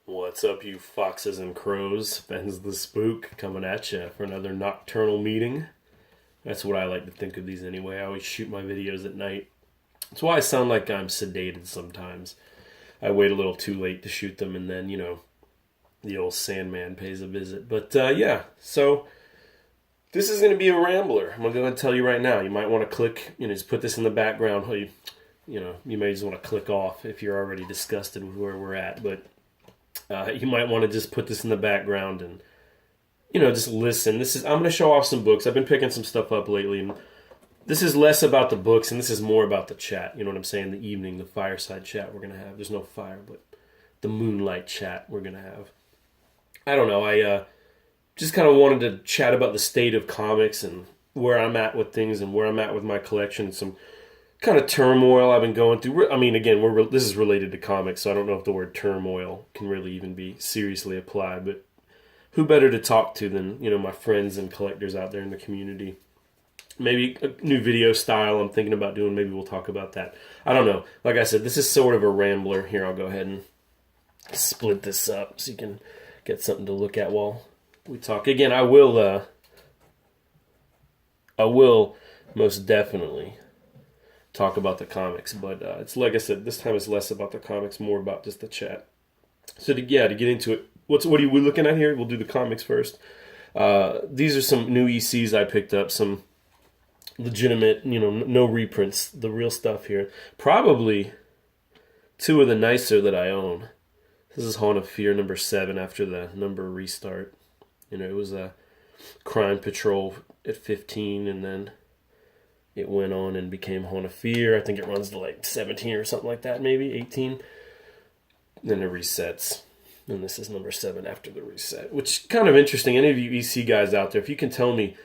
What's up, you foxes and crows? FensTheSpook coming at you for another nocturnal meeting. That's what I like to think of these anyway. I always shoot my videos at night. That's why I sound like I'm sedated sometimes. I wait a little too late to shoot them, and then, the old Sandman pays a visit. But yeah, so this is going to be a rambler. I'm going to go ahead and tell you right now. You might want to click, just put this in the background. You may just want to click off if you're already disgusted with where we're at. But you might want to just put this in the background and, just listen. I'm going to show off some books. I've been picking some stuff up lately, and this is less about the books, and this is more about the chat. You know what I'm saying? The evening, the fireside chat we're going to have. There's no fire, but the moonlight chat we're going to have. I don't know. I just kind of wanted to chat about the state of comics and where I'm at with things and where I'm at with my collection. Some kind of turmoil I've been going through. I mean, again, this is related to comics, so I don't know if the word turmoil can really even be seriously applied, but who better to talk to than, my friends and collectors out there in the community. Maybe a new video style I'm thinking about doing. Maybe we'll talk about that. I don't know. Like I said, this is sort of a rambler. Here, I'll go ahead and split this up so you can get something to look at while we talk. Again, I will most definitely talk about the comics, but it's like I said, this time it's less about the comics, more about just the chat. So to get into it, what are we looking at here? We'll do the comics first. These are some new ECs I picked up, some legitimate, no reprints, the real stuff here. Probably two of the nicer that I own. This is Haunt of Fear number 7 after the number restart. It was a Crime Patrol at 15, and then it went on and became Haunt of Fear. I think it runs to like 17 or something like that, maybe 18. Then it resets. And this is number 7 after the reset, which kind of interesting. Any of you EC guys out there, if you can tell me,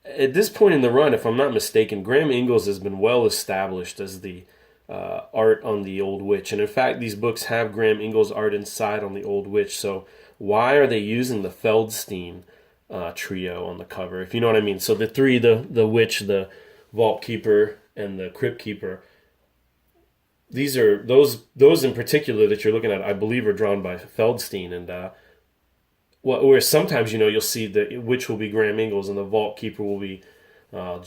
at this point in the run, if I'm not mistaken, Graham Ingalls has been well established as the art on the Old Witch. And in fact, these books have Graham Ingalls art inside on the Old Witch. So why are they using the Feldstein trio on the cover, if you know what I mean? So the three, the Witch, the Vault Keeper, and the Crypt Keeper, these are those in particular that you're looking at, I believe, are drawn by Feldstein. And where sometimes, you'll see the Witch will be Graham Ingalls and the Vault Keeper will be, I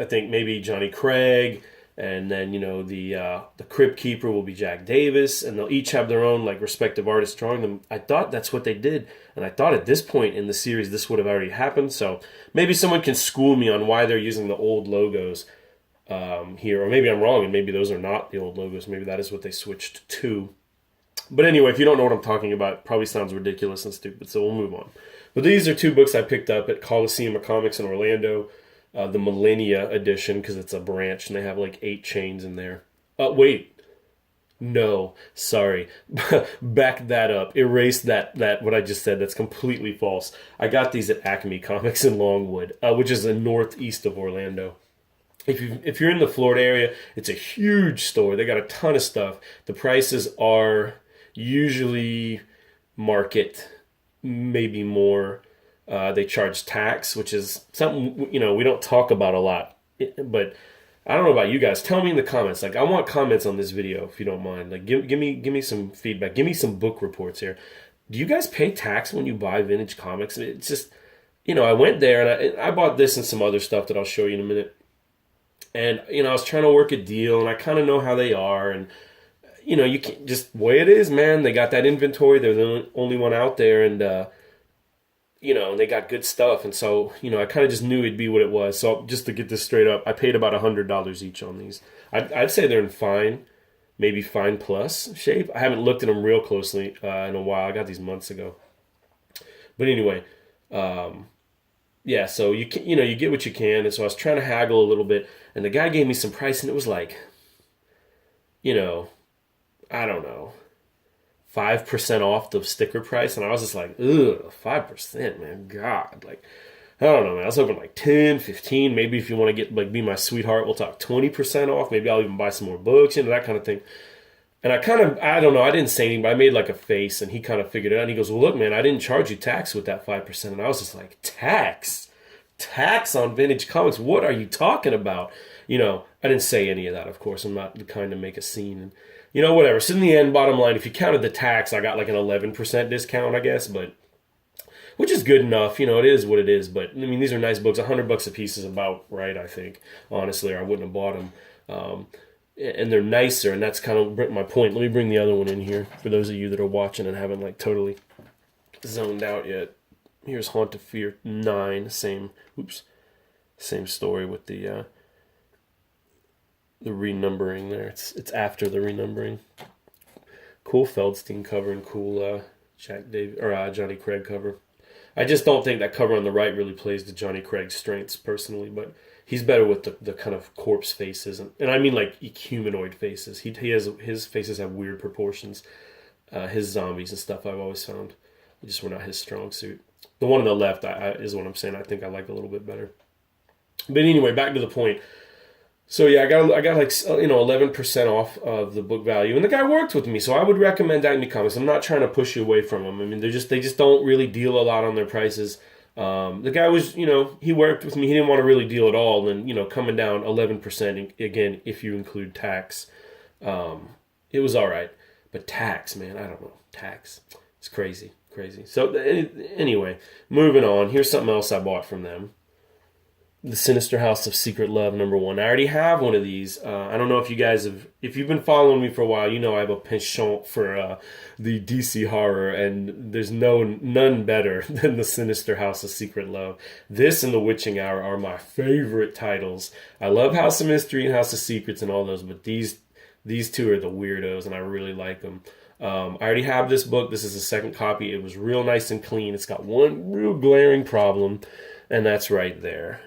think maybe Johnny Craig, and then, the Crypt Keeper will be Jack Davis, and they'll each have their own, respective artists drawing them. I thought that's what they did, and I thought at this point in the series this would have already happened, so maybe someone can school me on why they're using the old logos here, or maybe I'm wrong, and maybe those are not the old logos. Maybe that is what they switched to. But anyway, if you don't know what I'm talking about, it probably sounds ridiculous and stupid, so we'll move on. But these are two books I picked up at Coliseum of Comics in Orlando. The Millennia edition, because it's a branch, and they have 8 chains in there. Wait. No. Sorry. Back that up. Erase that what I just said. That's completely false. I got these at Acme Comics in Longwood, which is northeast of Orlando. If you're in the Florida area, it's a huge store. They got a ton of stuff. The prices are usually market, maybe more. They charge tax, which is something, we don't talk about a lot. But I don't know about you guys. Tell me in the comments. I want comments on this video, if you don't mind. Give me some feedback. Give me some book reports here. Do you guys pay tax when you buy vintage comics? It's just, I went there and I bought this and some other stuff that I'll show you in a minute. And, I was trying to work a deal, and I kind of know how they are. And, you can't, just the way it is, man. They got that inventory. They're the only one out there. And, they got good stuff. And so, I kind of just knew it'd be what it was. So just to get this straight up, I paid about $100 each on these. I'd say they're in fine, maybe fine plus shape. I haven't looked at them real closely in a while. I got these months ago. But anyway, yeah, so you get what you can. And so I was trying to haggle a little bit. And the guy gave me some price, and it was I don't know, 5% off the sticker price. And I was just like, ugh, 5%, man, God. I don't know, man. I was hoping 10, 15. Maybe if you want to get, be my sweetheart, we'll talk 20% off. Maybe I'll even buy some more books, that kind of thing. And I don't know, I didn't say anything, but I made a face, and he kind of figured it out. And he goes, well, look, man, I didn't charge you tax with that 5%. And I was just like, tax? Tax on vintage comics? What are you talking about? I didn't say any of that, of course. I'm not the kind to make a scene. you know, whatever. So in the end, bottom line, if you counted the tax, I got like an 11% discount, I guess, but which is good enough. You know, it is what it is. But I mean, these are nice books. $100 a piece is about right, I think, honestly, or I wouldn't have bought them. And they're nicer, and that's kind of my point. Let me bring the other one in here for those of you that are watching and haven't like totally zoned out yet. Here's Haunt of Fear 9. Same story with the renumbering there. It's after the renumbering. Cool Feldstein cover and cool Johnny Craig cover. I just don't think that cover on the right really plays to Johnny Craig's strengths personally, but he's better with the kind of corpse faces, and I mean like humanoid faces. He has his faces have weird proportions. His zombies and stuff I've always found just were not his strong suit. The one on the left is what I'm saying. I think I like a little bit better. But anyway, back to the point. So yeah, I got like 11% off of the book value, and the guy worked with me, so I would recommend Indie Comics. I'm not trying to push you away from them. I mean, they just don't really deal a lot on their prices. The guy was, he worked with me. He didn't want to really deal at all, and coming down 11% again if you include tax, it was all right. But tax, man, I don't know, tax, it's crazy. So anyway, moving on. Here's something else I bought from them. The Sinister House of Secret Love #1. I already have one of these. I don't know if you guys if you've been following me for a while, you know I have a penchant for the DC horror, and there's none better than the Sinister House of Secret Love. This and The Witching Hour are my favorite titles. I love House of Mystery and House of Secrets and all those, but these two are the weirdos, and I really like them. I already have this book. This is the second copy. It was real nice and clean. It's got one real glaring problem, and that's right there.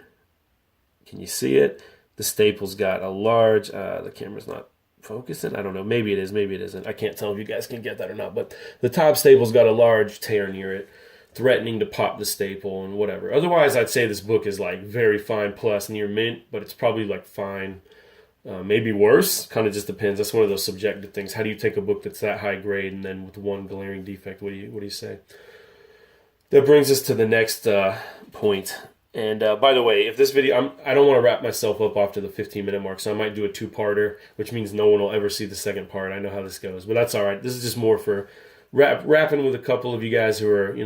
Can you see it? The staple's got a large, the camera's not focusing. I don't know. Maybe it is, maybe it isn't. I can't tell if you guys can get that or not. But the top staple's got a large tear near it, threatening to pop the staple and whatever. Otherwise, I'd say this book is like very fine plus near mint, but it's probably like fine, maybe worse. Kind of just depends. That's one of those subjective things. How do you take a book that's that high grade and then with one glaring defect? What do you say? That brings us to the next point. And by the way, if this video, I don't want to wrap myself up after the 15-minute mark, so I might do a two-parter, which means no one will ever see the second part. I know how this goes, but that's all right. This is just more for rapping with a couple of you guys who are,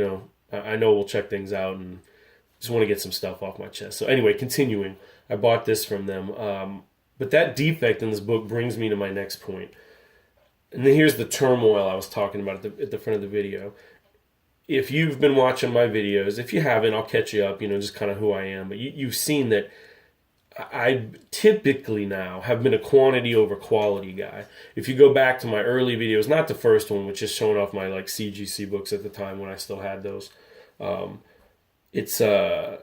I know we'll check things out and just want to get some stuff off my chest. So anyway, continuing, I bought this from them. But that defect in this book brings me to my next point. And then here's the turmoil I was talking about at the front of the video. If you've been watching my videos, if you haven't, I'll catch you up, just kind of who I am. But you've seen that I typically now have been a quantity over quality guy. If you go back to my early videos, not the first one, which is showing off my like CGC books at the time when I still had those, it's I'll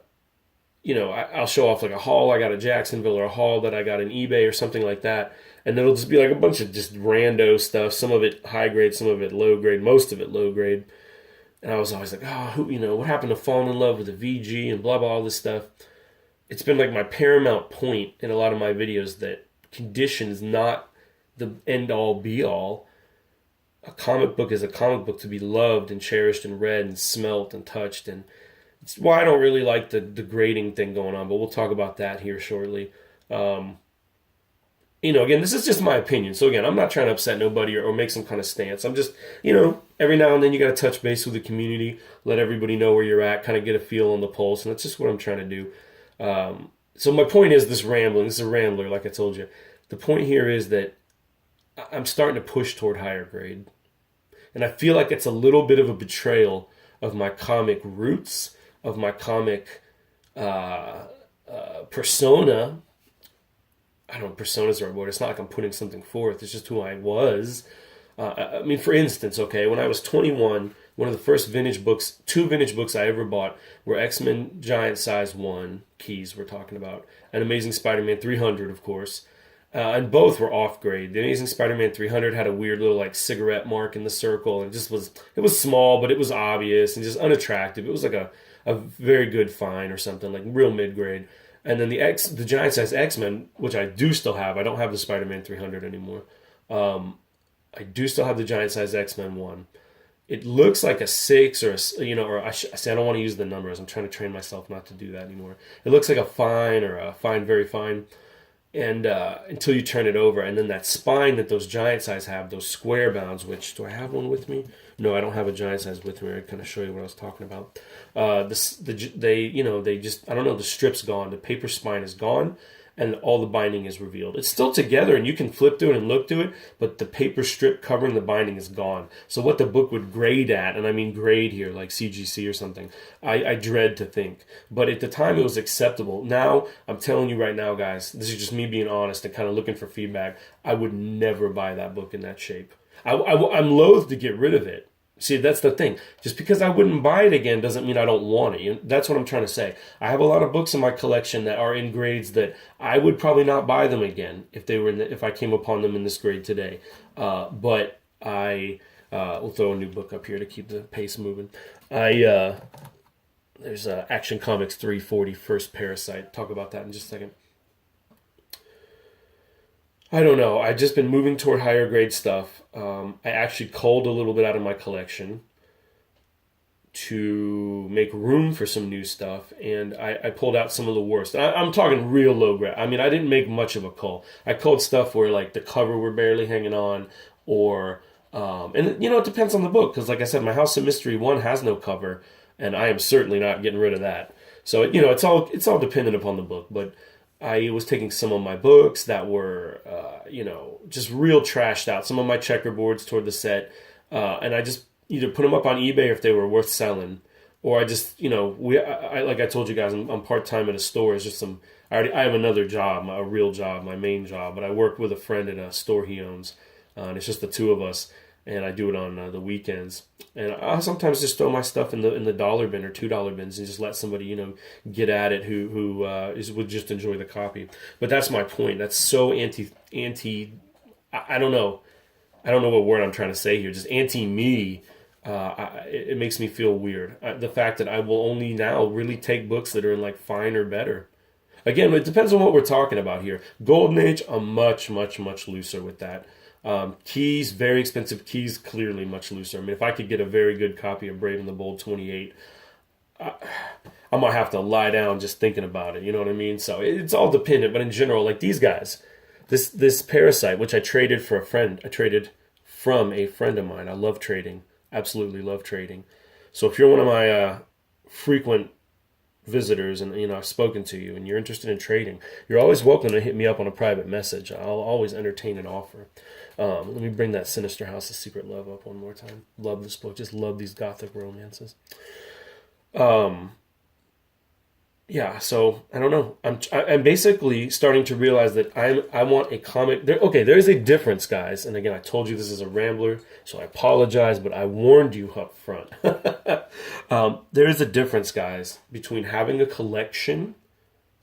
show off like a haul I got at Jacksonville or a haul that I got on eBay or something like that, and it'll just be like a bunch of just rando stuff. Some of it high grade, some of it low grade, most of it low grade. And I was always like, what happened to falling in love with the VG and blah, blah, all this stuff. It's been like my paramount point in a lot of my videos that condition is not the end-all, be-all. A comic book is a comic book to be loved and cherished and read and smelt and touched. And it's why I don't really like the grading thing going on, but we'll talk about that here shortly. Again, this is just my opinion. So again, I'm not trying to upset nobody or make some kind of stance. I'm just, every now and then you got to touch base with the community, let everybody know where you're at, kind of get a feel on the pulse. And that's just what I'm trying to do. So my point is this rambling. This is a rambler, like I told you. The point here is that I'm starting to push toward higher grade. And I feel like it's a little bit of a betrayal of my comic roots, of my comic persona. I don't know, persona's the right word. It's not like I'm putting something forth. It's just who I was. For instance, when I was 21, one of the first two vintage books I ever bought were X-Men Giant Size 1, Keys we're talking about, and Amazing Spider-Man 300, of course. And both were off grade. The Amazing Spider-Man 300 had a weird little like cigarette mark in the circle, and it was small, but it was obvious and just unattractive. It was like a very good fine or something, like real mid-grade. And then the Giant Size X-Men, which I do still have. I don't have the Spider-Man 300 anymore. I do still have the Giant Size X-Men 1. It looks like a 6 or I don't want to use the numbers. I'm trying to train myself not to do that anymore. It looks like a fine or a fine, very fine. and until you turn it over, and then that spine that those giant size have, those square bounds. Which, do I have one with me? No, I don't have a giant size with me. I kind of show you what I was talking about. They just, I don't know, the strip's gone, the paper spine is gone, and all the binding is revealed. It's still together, and you can flip through it and look through it, but the paper strip covering the binding is gone. So what the book would grade at, and I mean grade here, like CGC or something, I dread to think. But at the time, it was acceptable. Now, I'm telling you right now, guys, this is just me being honest and kind of looking for feedback. I would never buy that book in that shape. I'm loath to get rid of it. See, that's the thing. Just because I wouldn't buy it again doesn't mean I don't want it. That's what I'm trying to say. I have a lot of books in my collection that are in grades that I would probably not buy them again if they were if I came upon them in this grade today. But I will throw a new book up here to keep the pace moving. There's Action Comics 340 First Parasite. Talk about that in just a second. I don't know. I've just been moving toward higher grade stuff. I actually culled a little bit out of my collection to make room for some new stuff, and I pulled out some of the worst. I'm talking real low grade. I mean, I didn't make much of a cull. I culled stuff where like the cover were barely hanging on, or and it depends on the book, because like I said, my House of Mystery 1 has no cover, and I am certainly not getting rid of that. So it's all dependent upon the book, but I was taking some of my books that were, just real trashed out. Some of my checkerboards toward the set, and I just either put them up on eBay if they were worth selling, or I just, like I told you guys, I'm part time at a store. It's just I have another job, a real job, my main job, but I work with a friend at a store he owns, and it's just the two of us. And I do it on the weekends. And I sometimes just throw my stuff in the dollar bin or $2 bins and just let somebody get at it who would just enjoy the copy. But that's my point. That's so anti. I don't know what word I'm trying to say here. Just anti me. It makes me feel weird. The fact that I will only now really take books that are in like fine or better. Again, it depends on what we're talking about here. Golden Age, I'm much, much, much looser with that. Keys, very expensive keys, clearly much looser. I mean, if I could get a very good copy of Brave and the Bold 28, I might have to lie down just thinking about it. You know what I mean? So it's all dependent. But in general, like these guys, this Parasite, which I traded for a friend, I traded from a friend of mine. I love trading, absolutely love trading. So if you're one of my frequent visitors and I've spoken to you and you're interested in trading, you're always welcome to hit me up on a private message. I'll always entertain an offer. Let me bring that Sinister House of Secret Love up one more time. Love this book. Just love these gothic romances. So I don't know. I'm basically starting to realize that I want a comic. There is a difference, guys. And again, I told you this is a rambler, so I apologize, but I warned you up front. There is a difference, guys, between having a collection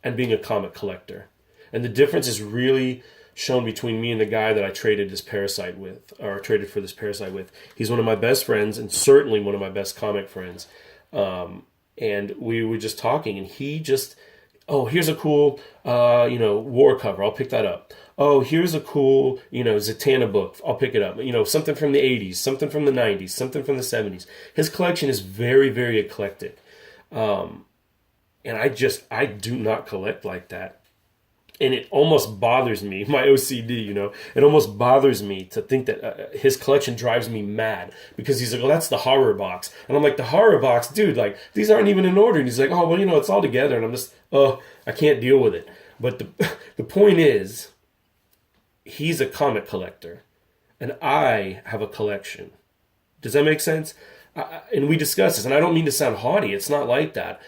and being a comic collector. And the difference is really shown between me and the guy that I traded for this Parasite with. He's one of my best friends and certainly one of my best comic friends. And we were just talking, and he just, here's a cool, war cover. I'll pick that up. Oh, here's a cool, Zatanna book. I'll pick it up. Something from the 80s, something from the 90s, something from the 70s. His collection is very, very eclectic. And I do not collect like that. And it almost bothers me, my OCD, it almost bothers me to think that his collection drives me mad, because he's like, well, that's the horror box. And I'm like, the horror box, dude, like, these aren't even in order. And he's like, oh, well, it's all together. And I'm just, I can't deal with it. But the point is, he's a comic collector, and I have a collection. Does that make sense? And we discuss this, and I don't mean to sound haughty. It's not like that.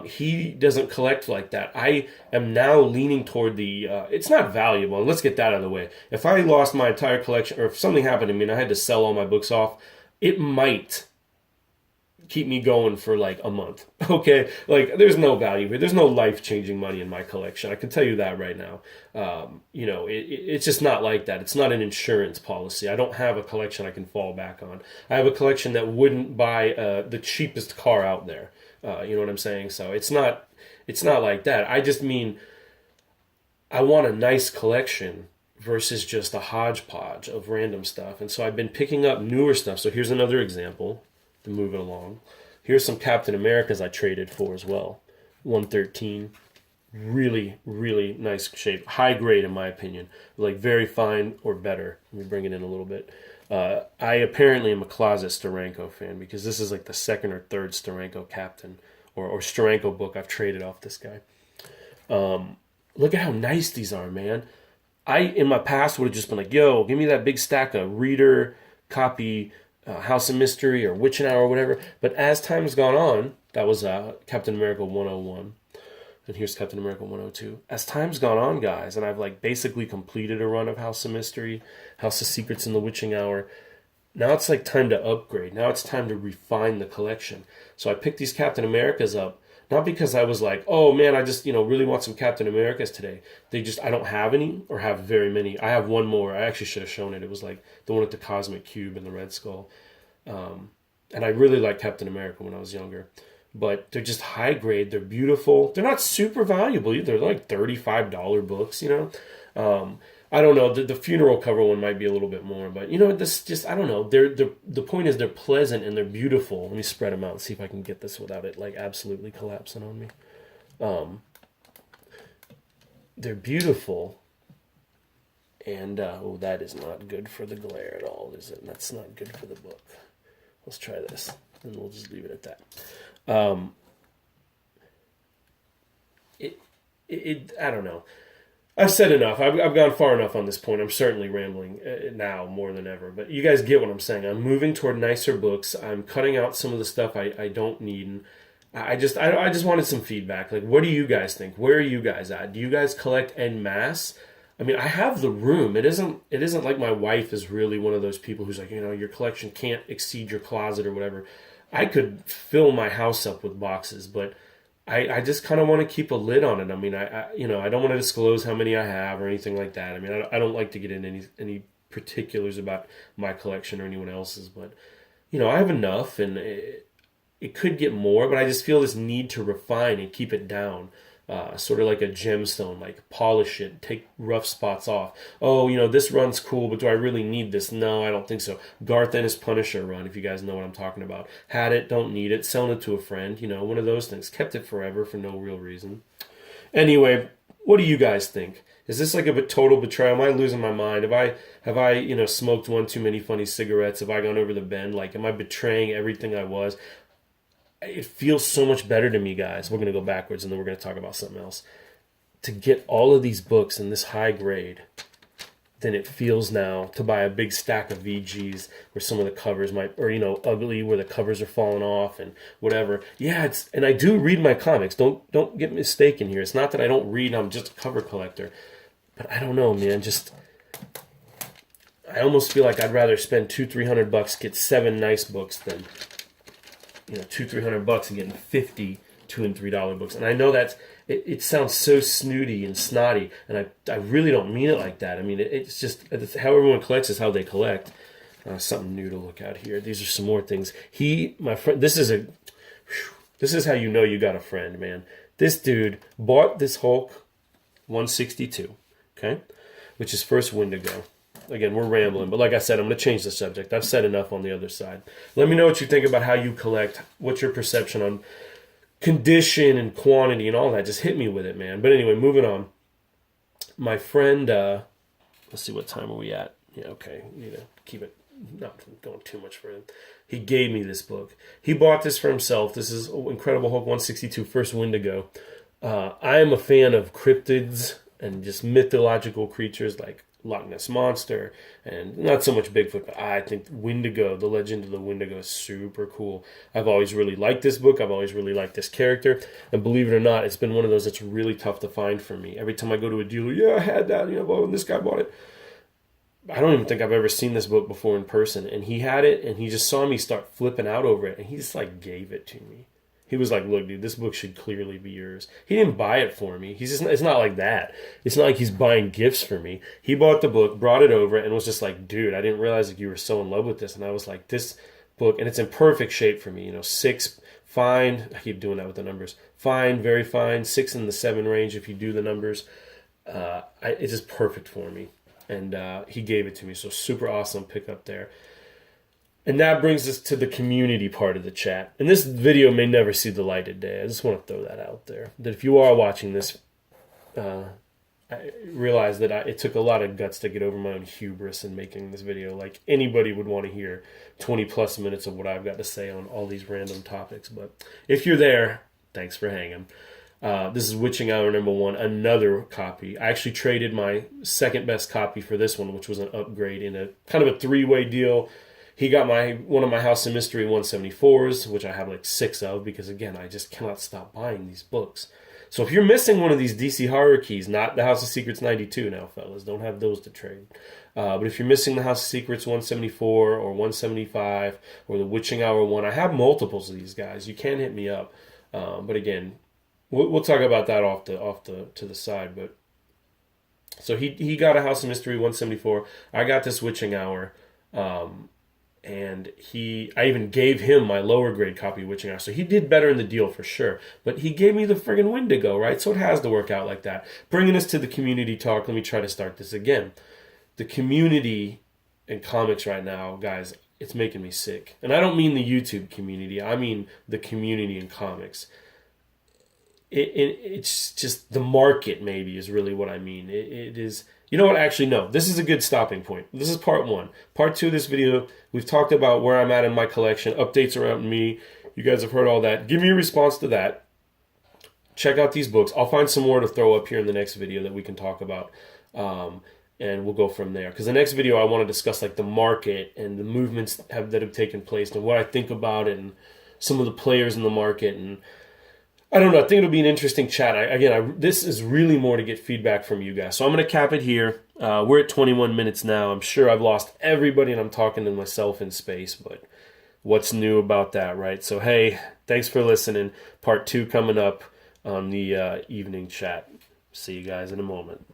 He doesn't collect like that. I am now leaning toward it's not valuable. And let's get that out of the way. If I lost my entire collection, or if something happened to me and I had to sell all my books off, it might keep me going for like a month. Okay? Like, there's no value here. There's no life-changing money in my collection. I can tell you that right now. It's just not like that. It's not an insurance policy. I don't have a collection I can fall back on. I have a collection that wouldn't buy the cheapest car out there. You know what I'm saying? So it's not like that. I just mean, I want a nice collection versus just a hodgepodge of random stuff. And so I've been picking up newer stuff. So here's another example to move it along. Here's some Captain Americas I traded for as well. 113. Really, really nice shape. High grade, in my opinion. Like very fine or better. Let me bring it in a little bit. I apparently am a closet Steranko fan because this is like the second or third Steranko captain or Steranko book I've traded off this guy. Look at how nice these are, man. I, in my past, would have just been like, yo, give me that big stack of Reader, copy, House of Mystery, or Witching Hour, or whatever. But as time has gone on, that was Captain America 101. And here's Captain America 102. As time's gone on, guys, and I've like basically completed a run of House of Mystery, House of Secrets, and The Witching Hour, now it's like time to upgrade. Now it's time to refine the collection. So I picked these Captain Americas up, not because I was like, oh man, I just, really want some Captain Americas today. I don't have any or have very many. I have one more. I actually should have shown it. It was like the one with the Cosmic Cube and the Red Skull. And I really liked Captain America when I was younger. But they're just high grade. They're beautiful. They're not super valuable either. They're like $35 books, I don't know. The funeral cover one might be a little bit more, but this just, I don't know. The point is they're pleasant and they're beautiful. Let me spread them out and see if I can get this without it like absolutely collapsing on me. They're beautiful, and that is not good for the glare at all, is it? That's not good for the book. Let's try this, and we'll just leave it at that. I don't know. I've said enough. I've gone far enough on this point. I'm certainly rambling now more than ever. But you guys get what I'm saying. I'm moving toward nicer books. I'm cutting out some of the stuff I don't need. And I just wanted some feedback. Like, what do you guys think? Where are you guys at? Do you guys collect en masse? I mean, I have the room. It isn't like my wife is really one of those people who's like, your collection can't exceed your closet or whatever. I could fill my house up with boxes, but I just kind of want to keep a lid on it. I mean, I don't want to disclose how many I have or anything like that. I mean, I don't like to get into any particulars about my collection or anyone else's, but I have enough, and it could get more, but I just feel this need to refine and keep it down. Sort of like a gemstone, like polish it, take rough spots off. Oh, this run's cool, but do I really need this? No, I don't think so. Garth Ennis Punisher run, if you guys know what I'm talking about. Had it, don't need it, selling it to a friend, one of those things. Kept it forever for no real reason. Anyway, what do you guys think? Is this like a total betrayal? Am I losing my mind? Have I smoked one too many funny cigarettes? Have I gone over the bend? Like, am I betraying everything I was? It feels so much better to me, guys. We're going to go backwards and then we're going to talk about something else. To get all of these books in this high grade than it feels now to buy a big stack of VGs where some of the covers might, or, ugly where the covers are falling off and whatever. Yeah, and I do read my comics. Don't get mistaken here. It's not that I don't read. I'm just a cover collector. But I don't know, man. I almost feel like I'd rather spend $200-300, get 7 nice books than $200-300 and getting 50 $2 and $3 books. And I know it sounds so snooty and snotty, and I really don't mean it like that. I mean, it's how everyone collects is how they collect. Something new to look at here. These are some more things. My friend, this is how you know you got a friend, man. This dude bought this Hulk 162, okay, which is first Wendigo. Again, we're rambling, but like I said, I'm going to change the subject. I've said enough on the other side. Let me know what you think about how you collect. What's your perception on condition and quantity and all that? Just hit me with it, man. But anyway, moving on. My friend, let's see, what time are we at? Yeah, okay. Need to keep it not going too much for him. He gave me this book. He bought this for himself. This is Incredible Hulk 162, First Wendigo. I am a fan of cryptids and just mythological creatures like Loch Ness Monster, and not so much Bigfoot, but I think Wendigo, the Legend of the Wendigo, is super cool. I've always really liked this book. I've always really liked this character, and believe it or not, it's been one of those that's really tough to find for me. Every time I go to a dealer, I had that, and this guy bought it. I don't even think I've ever seen this book before in person, and he had it, and he just saw me start flipping out over it, and he just gave it to me. He was like, look, dude, this book should clearly be yours. He didn't buy it for me. It's not like that. It's not like he's buying gifts for me. He bought the book, brought it over, and was just like, dude, I didn't realize you were so in love with this. And I was like, this book, and it's in perfect shape for me. 6, fine. I keep doing that with the numbers. Fine, very fine. 6 in the 7 range if you do the numbers. It's just perfect for me. And he gave it to me. So super awesome pickup there. And that brings us to the community part of the chat. And this video may never see the light of day. I just want to throw that out there. That if you are watching this, I realized that it took a lot of guts to get over my own hubris in making this video. Like, anybody would want to hear 20 plus minutes of what I've got to say on all these random topics. But if you're there, thanks for hanging. This is Witching Hour #1, another copy. I actually traded my second best copy for this one, which was an upgrade in a kind of a three-way deal. He got one of my House of Mystery 174s, which I have like 6 of, because again, I just cannot stop buying these books. So if you're missing one of these DC horror keys, not the House of Secrets 92 now, fellas, don't have those to trade. But if you're missing the House of Secrets 174 or 175 or the Witching Hour 1, I have multiples of these guys. You can hit me up. But again, we'll talk about that off to the side. But so he got a House of Mystery 174. I got this Witching Hour. And I even gave him my lower grade copy of Witching Hour. So he did better in the deal for sure. But he gave me the friggin' Wendigo, right? So it has to work out like that. Bringing us to the community talk, let me try to start this again. The community in comics right now, guys, it's making me sick. And I don't mean the YouTube community. I mean the community in comics. It's just the market, maybe, is really what I mean. It is... You know what? Actually, no. This is a good stopping point. This is part 1. Part 2 of this video, we've talked about where I'm at in my collection, updates around me. You guys have heard all that. Give me a response to that. Check out these books. I'll find some more to throw up here in the next video that we can talk about. And we'll go from there. Because the next video, I want to discuss like the market and the movements that have taken place and what I think about it and some of the players in the market. And I don't know. I think it'll be an interesting chat. This is really more to get feedback from you guys. So I'm going to cap it here. We're at 21 minutes now. I'm sure I've lost everybody and I'm talking to myself in space, but what's new about that, right? So, hey, thanks for listening. Part 2 coming up on the evening chat. See you guys in a moment.